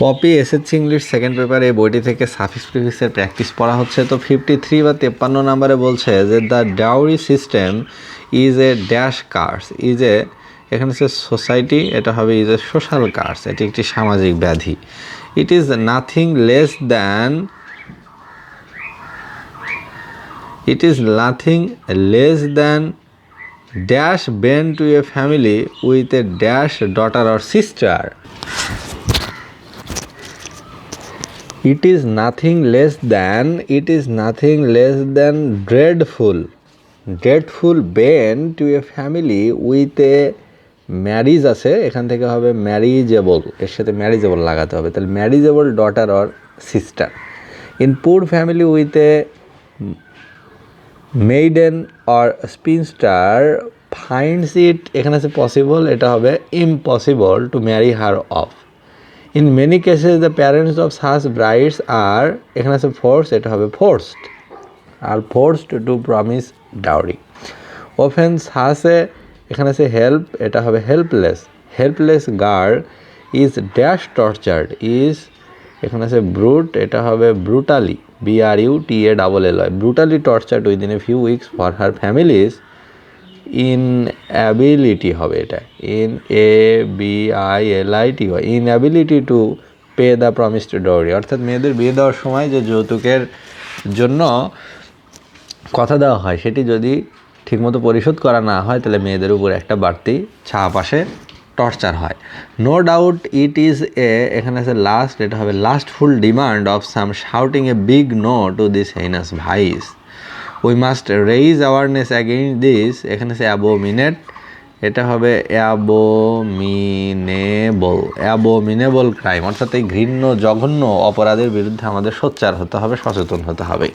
Poppy SSC English second paper এই বইটি থেকে সাফিক্স প্রিফিক্সের প্র্যাকটিস পড়া হচ্ছে। তো 53 বা 53 নম্বরে বলছে যে the dowry system is a dash curse is a, এখানে হচ্ছে সোসাইটি, এটা হবে ইজ এ সোশ্যাল কার্স, এটি একটি সামাজিক ব্যাধি। It is nothing less than dash bane to a family with a dash daughter or sister. It is nothing less than dreadful bane to a family with a marriage আছে, এখান থেকে হবে ম্যারিজেবল, এর সাথে ম্যারিজেবল লাগাতে হবে, তাহলে marriageable daughter or sister. In poor family with a maiden or spinster finds it, এখানে আছে পসিবল, এটা হবে impossible to marry her off. In many cases the parents of such brides are, এখানে আছে ফোর্স, এটা হবে forced to promise dowry. Often such a, এখানে আছে হেল্প, এটা হবে helpless girl is dash tortured, is, এখানে আছে brute, এটা হবে brutally brutally tortured within a few weeks for her family's inability হবে, এটা inability হয়, inability to pay the promised dowry, অর্থাৎ মেয়েদের বিয়ে দেওয়ার সময় যে যৌতুকের জন্য কথা দেওয়া হয় সেটি যদি ঠিকমতো পরিশোধ করা না হয় তাহলে মেয়েদের উপর একটা বাড়তি ছাপ আসে, টর্চার হয়। No doubt it is a, এখানে আছে লাস্ট, এটা হবে lustful demand of some shouting a big no to this heinous vice. We must raise awareness against this, এখানে আছে অ্যাবোমিনেট, এটা হবে অ্যাবোমিনেবল ক্রাইম, অর্থাৎ এই ঘৃণ্য জঘন্য অপরাধের বিরুদ্ধে আমাদের সোচ্চার হতে হবে, সচেতন হতে হবে।